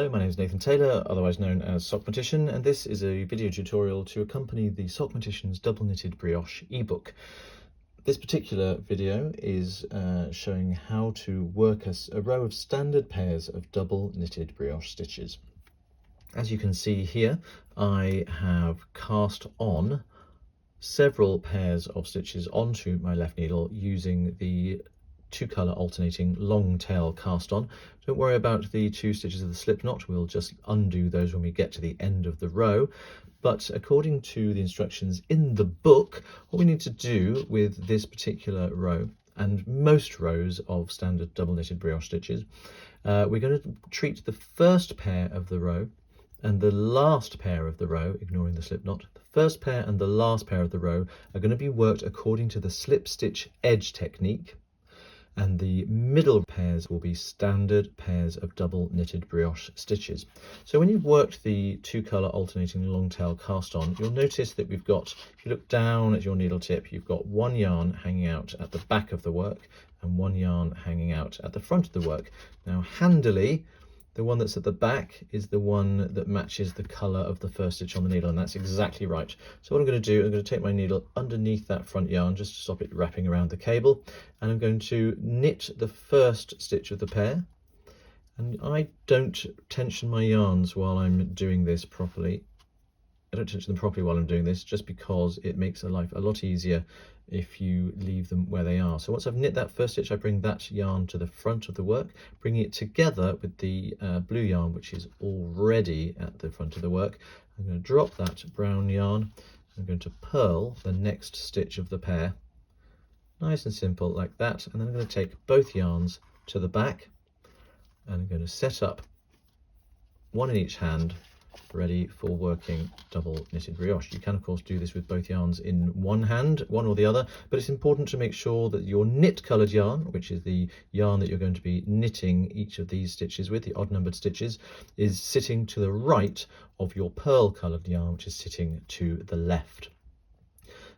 Hello, my name is Nathan Taylor, otherwise known as Sockmatician, and this is a video tutorial to accompany the Sockmatician's Double Knitted Brioche ebook. This particular video is showing how to work a row of standard pairs of double knitted brioche stitches. As you can see here, I have cast on several pairs of stitches onto my left needle using the two-colour alternating long tail cast on. Don't worry about the two stitches of the slip knot, we'll just undo those when we get to the end of the row. But according to the instructions in the book, what we need to do with this particular row and most rows of standard double knitted brioche stitches, we're going to treat the first pair of the row and the last pair of the row, ignoring the slip knot, the first pair and the last pair of the row are going to be worked according to the slip stitch edge technique, and the middle pairs will be standard pairs of double knitted brioche stitches. So when you've worked the two-colour alternating long tail cast on, you'll notice that we've got, if you look down at your needle tip, you've got one yarn hanging out at the back of the work and one yarn hanging out at the front of the work. Now handily, the one that's at the back is the one that matches the colour of the first stitch on the needle, and that's exactly right. So what I'm going to do, I'm going to take my needle underneath that front yarn just to stop it wrapping around the cable, and I'm going to knit the first stitch of the pair. And I don't tension my yarns while I'm doing this properly. I don't tension them properly while I'm doing this, just because it makes life a lot easier if you leave them where they are. So once I've knit that first stitch, I bring that yarn to the front of the work, bringing it together with the blue yarn, which is already at the front of the work. I'm going to drop that brown yarn. I'm going to purl the next stitch of the pair, nice and simple like that. And then I'm going to take both yarns to the back, and I'm going to set up one in each hand, ready for working double knitted brioche. You can of course do this with both yarns in one hand, one or the other, but it's important to make sure that your knit coloured yarn, which is the yarn that you're going to be knitting each of these stitches with, the odd numbered stitches, is sitting to the right of your pearl coloured yarn, which is sitting to the left.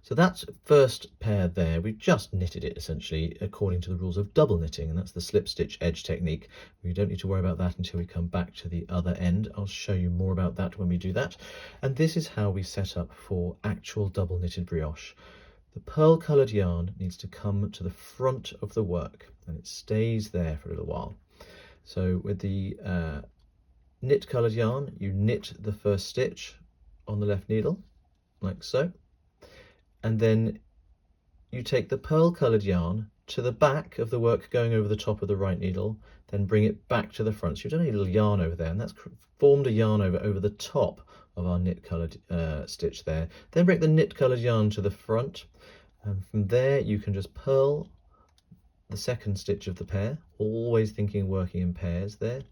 So that first pair there, we've just knitted it essentially according to the rules of double knitting, and that's the slip stitch edge technique. We don't need to worry about that until we come back to the other end. I'll show you more about that when we do that. And this is how we set up for actual double knitted brioche. The pearl coloured yarn needs to come to the front of the work, and it stays there for a little while. So with the knit coloured yarn, you knit the first stitch on the left needle, like so. And then you take the pearl coloured yarn to the back of the work going over the top of the right needle, then bring it back to the front. So you've done a little yarn over there, and that's formed a yarn over the top of our knit coloured stitch there. Then bring the knit coloured yarn to the front, and from there you can just purl the second stitch of the pair, always thinking working in pairs there.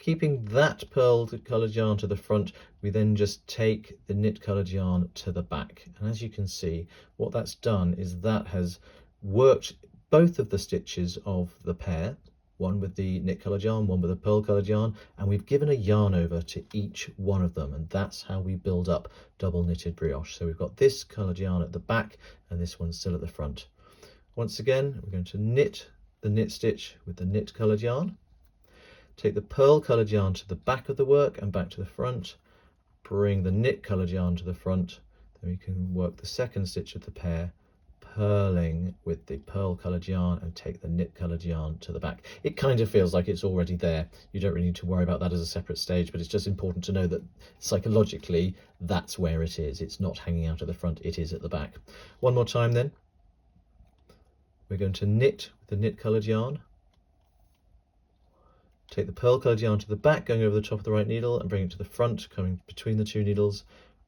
Keeping that pearl coloured yarn to the front, we then just take the knit coloured yarn to the back. And as you can see, what that's done is that has worked both of the stitches of the pair, one with the knit coloured yarn, one with the pearl coloured yarn, and we've given a yarn over to each one of them. And that's how we build up double knitted brioche. So we've got this coloured yarn at the back and this one still at the front. Once again, we're going to knit the knit stitch with the knit coloured yarn. Take the pearl coloured yarn to the back of the work and back to the front, bring the knit coloured yarn to the front, then we can work the second stitch of the pair, purling with the pearl coloured yarn, and take the knit coloured yarn to the back. It kind of feels like it's already there. You don't really need to worry about that as a separate stage, but it's just important to know that psychologically that's where it is. It's not hanging out at the front, it is at the back. One more time then. We're going to knit with the knit coloured yarn. Take the pearl coloured yarn to the back, going over the top of the right needle, and bring it to the front, coming between the two needles.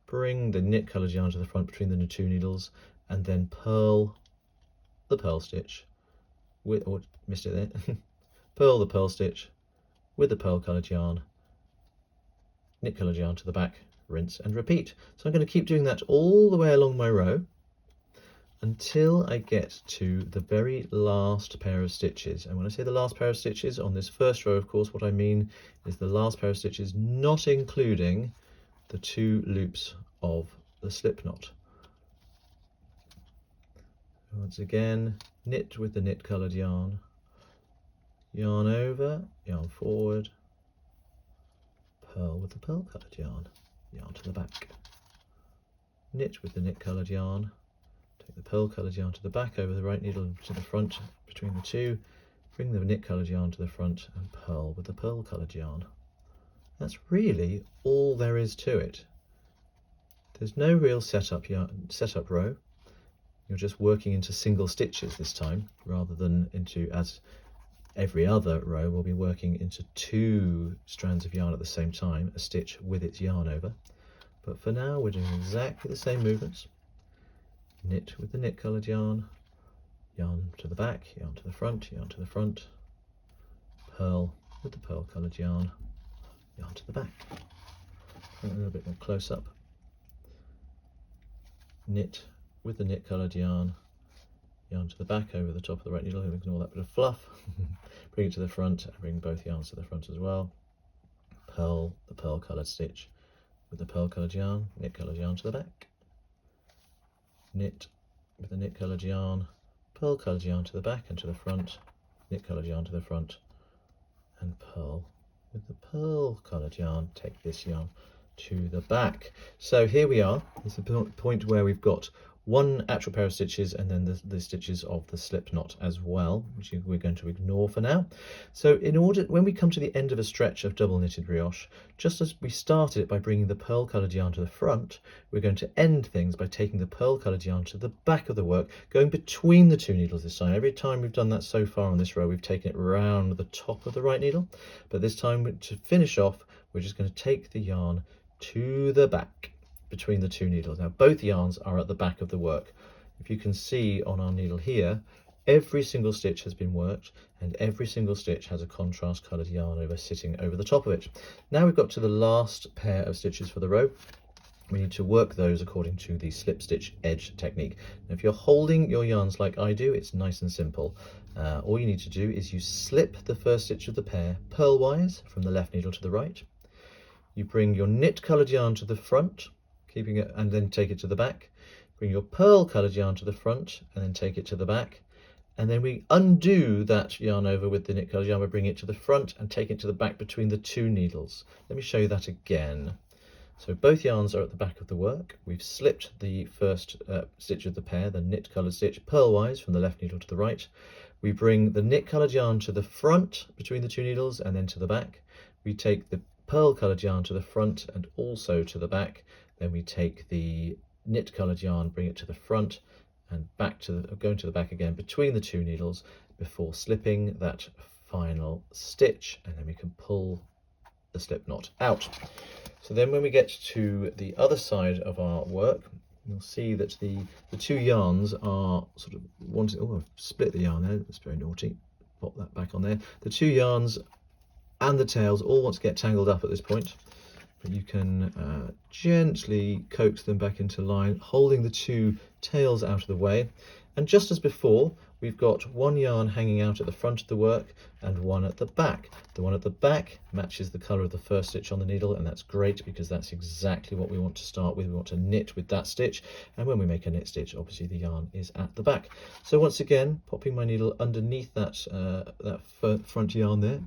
Bring the knit coloured yarn to the front between the two needles, and then purl the pearl stitch with, oh, missed it there. Purl the pearl stitch with the pearl coloured yarn, knit coloured yarn to the back, rinse and repeat. So I'm going to keep doing that all the way along my row until I get to the very last pair of stitches. And when I say the last pair of stitches on this first row, of course, what I mean is the last pair of stitches, not including the two loops of the slip knot. Once again, knit with the knit coloured yarn, yarn over, yarn forward, purl with the pearl coloured yarn, yarn to the back, knit with the knit coloured yarn, take the pearl coloured yarn to the back over the right needle to the front between the two, bring the knit coloured yarn to the front and purl with the pearl coloured yarn. That's really all there is to it. There's no real setup row. You're just working into single stitches this time, rather than into, as every other row, we'll be working into 2 strands of yarn at the same time, a stitch with its yarn over. But for now, we're doing exactly the same movements. Knit with the knit coloured yarn, yarn to the back, yarn to the front, yarn to the front, purl with the pearl coloured yarn, yarn to the back. A little bit more close up. Knit with the knit coloured yarn, yarn to the back over the top of the right needle, ignore that bit of fluff, bring it to the front and bring both yarns to the front as well. Purl the pearl coloured stitch with the pearl coloured yarn, knit coloured yarn to the back. Knit with the knit coloured yarn, pearl coloured yarn to the back and to the front, knit coloured yarn to the front, and purl with the pearl coloured yarn. Take this yarn to the back. So here we are. It's a point where we've got 1 actual pair of stitches and then the stitches of the slip knot as well, which we're going to ignore for now. So when we come to the end of a stretch of double knitted brioche, just as we started it by bringing the pearl coloured yarn to the front, we're going to end things by taking the pearl coloured yarn to the back of the work, going between the 2 needles this time. Every time we've done that so far on this row, we've taken it round the top of the right needle, but this time to finish off, we're just going to take the yarn to the back between the 2 needles. Now both yarns are at the back of the work. If you can see on our needle here, every single stitch has been worked and every single stitch has a contrast coloured yarn over sitting over the top of it. Now we've got to the last pair of stitches for the row. We need to work those according to the slip stitch edge technique. Now, if you're holding your yarns like I do, it's nice and simple. All you need to do is you slip the first stitch of the pair purlwise from the left needle to the right. You bring your knit coloured yarn to the front, keeping it, and then take it to the back. Bring your pearl coloured yarn to the front and then take it to the back. And then we undo that yarn over with the knit coloured yarn by bringing it to the front and take it to the back between the 2 needles. Let me show you that again. So both yarns are at the back of the work. We've slipped the first stitch of the pair, the knit coloured stitch, purlwise from the left needle to the right. We bring the knit coloured yarn to the front between the 2 needles and then to the back. We take the pearl coloured yarn to the front and also to the back. Then we take the knit coloured yarn, bring it to the front and back to going to the back again between the 2 needles before slipping that final stitch, and then we can pull the slip knot out. So then when we get to the other side of our work, you'll see that the 2 yarns are sort of wanting, oh, I've split the yarn there, that's very naughty, pop that back on there. The 2 yarns and the tails all want to get tangled up at this point, but you can gently coax them back into line, holding the 2 tails out of the way. And just as before, we've got 1 yarn hanging out at the front of the work and 1 at the back. The one at the back matches the colour of the first stitch on the needle, and that's great because that's exactly what we want to start with. We want to knit with that stitch, and when we make a knit stitch, obviously the yarn is at the back. So once again, popping my needle underneath that front yarn there,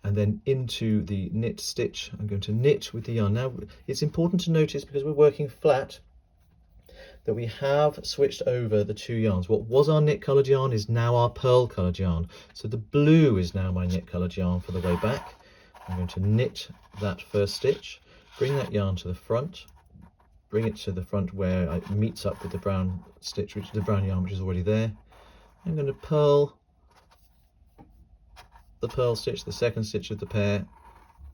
and then into the knit stitch. I'm going to knit with the yarn. Now it's important to notice, because we're working flat, that we have switched over the 2 yarns. What was our knit coloured yarn is now our pearl coloured yarn. So the blue is now my knit coloured yarn for the way back. I'm going to knit that first stitch, bring that yarn to the front, bring it to the front where it meets up with the brown stitch, which is the brown yarn which is already there. I'm going to purl the pearl stitch, the second stitch of the pair,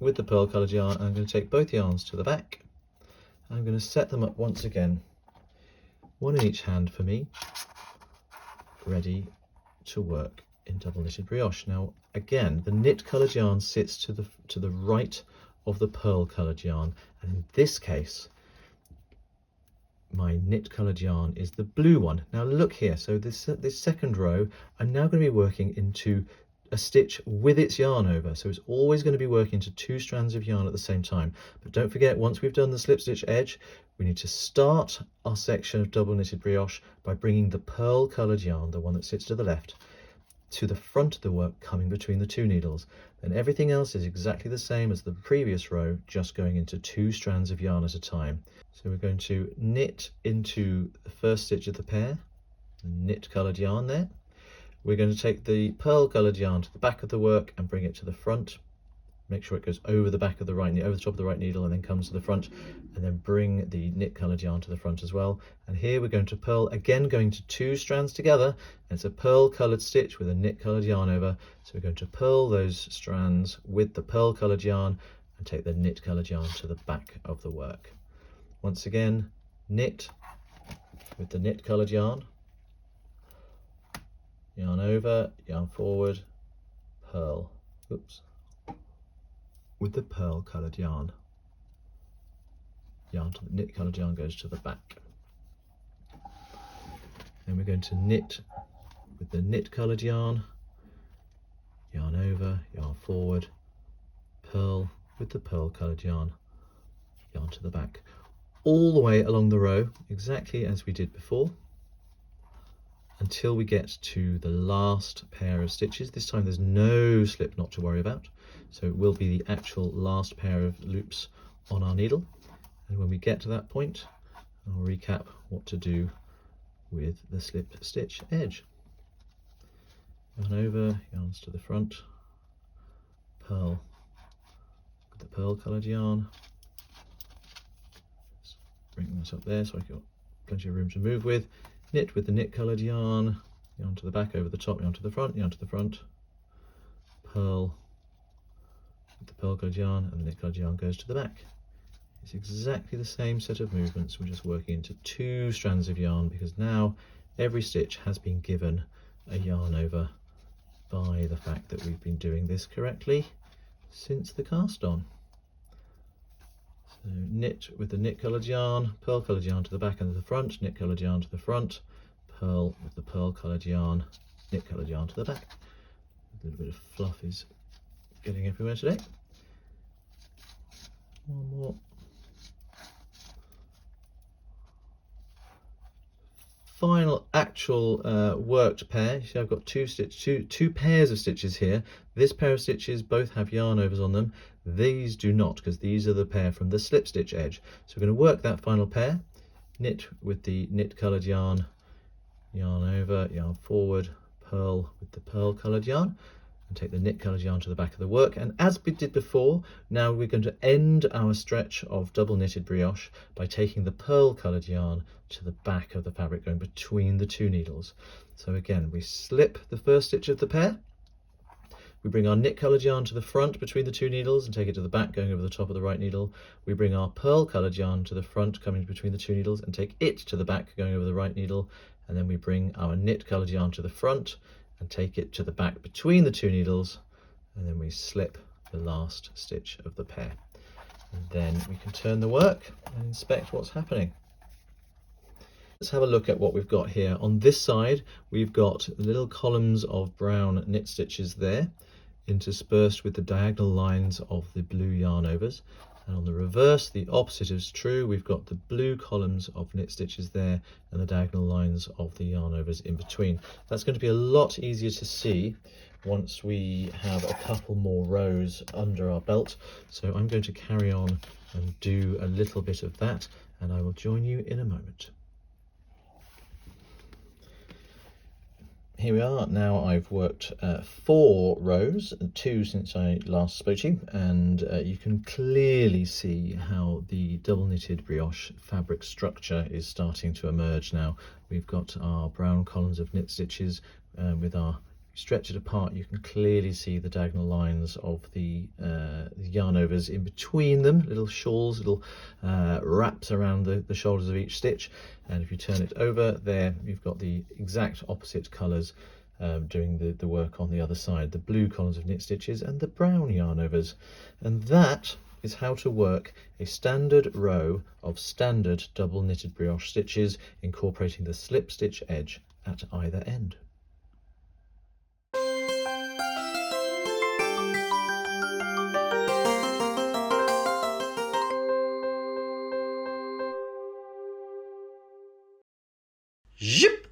with the pearl coloured yarn. I'm going to take both yarns to the back. I'm going to set them up once again, 1 in each hand for me, ready to work in double knitted brioche. Now again, the knit coloured yarn sits to the right of the pearl coloured yarn, and in this case my knit coloured yarn is the blue one. Now look here, so this second row, I'm now going to be working into a stitch with its yarn over, so it's always going to be working to 2 strands of yarn at the same time. But don't forget, once we've done the slip stitch edge, we need to start our section of double knitted brioche by bringing the pearl coloured yarn, the one that sits to the left, to the front of the work coming between the 2 needles. Then everything else is exactly the same as the previous row, just going into 2 strands of yarn at a time. So we're going to knit into the first stitch of the pair, knit coloured yarn there. We're going to take the pearl coloured yarn to the back of the work and bring it to the front. Make sure it goes over the back of the right, over the top of the right needle, and then comes to the front, and then bring the knit coloured yarn to the front as well. And here we're going to purl, again going to 2 strands together, and it's a pearl coloured stitch with a knit coloured yarn over. So we're going to purl those strands with the pearl coloured yarn and take the knit coloured yarn to the back of the work. Once again, knit with the knit coloured yarn over, yarn forward, purl. Oops. With the pearl coloured yarn to the knit coloured yarn goes to the back. Then we're going to knit with the knit coloured yarn over, yarn forward, purl with the pearl coloured yarn to the back, all the way along the row, exactly as we did before, until we get to the last pair of stitches. This time there's no slip knot to worry about, so it will be the actual last pair of loops on our needle. And when we get to that point, I'll recap what to do with the slip stitch edge. Yarn over, yarns to the front, purl with the pearl coloured yarn. Just bring this up there so I've got plenty of room to move with. Knit with the knit coloured yarn to the back, over the top, yarn to the front, purl with the pearl coloured yarn, and the knit coloured yarn goes to the back. It's exactly the same set of movements. We're just working into 2 strands of yarn, because now every stitch has been given a yarn over by the fact that we've been doing this correctly since the cast on. So knit with the knit coloured yarn, pearl coloured yarn to the back and to the front, knit coloured yarn to the front, purl with the pearl coloured yarn, knit coloured yarn to the back. A little bit of fluff is getting everywhere today. One more. Final actual worked pair. You see I've got two pairs of stitches here. This pair of stitches both have yarn overs on them. These do not, because these are the pair from the slip stitch edge. So we're going to work that final pair. Knit with the knit coloured yarn over, yarn forward, purl with the pearl coloured yarn, and take the knit coloured yarn to the back of the work. And as we did before, now we're going to end our stretch of double knitted brioche by taking the pearl coloured yarn to the back of the fabric, going between the 2 needles. So again, we slip the first stitch of the pair, we bring our knit coloured yarn to the front between the 2 needles and take it to the back, going over the top of the right needle. We bring our pearl coloured yarn to the front, coming between the 2 needles, and take it to the back, going over the right needle. And then we bring our knit coloured yarn to the front and take it to the back between the 2 needles, and then we slip the last stitch of the pair. And then we can turn the work and inspect what's happening. Let's have a look at what we've got here. On this side, we've got little columns of brown knit stitches there, interspersed with the diagonal lines of the blue yarn overs. And on the reverse, the opposite is true. We've got the blue columns of knit stitches there and the diagonal lines of the yarn overs in between. That's going to be a lot easier to see once we have a couple more rows under our belt. So I'm going to carry on and do a little bit of that, and I will join you in a moment. Here we are. Now I've worked 4 rows, 2 since I last spoke to you, and you can clearly see how the double knitted brioche fabric structure is starting to emerge now. We've got our brown columns of knit stitches with our stretch it apart. You can clearly see the diagonal lines of the yarn overs in between them, little shawls, little wraps around the shoulders of each stitch. And if you turn it over there, you've got the exact opposite colours doing the work on the other side, the blue columns of knit stitches and the brown yarn overs. And that is how to work a standard row of standard double knitted brioche stitches, incorporating the slip stitch edge at either end. Zip!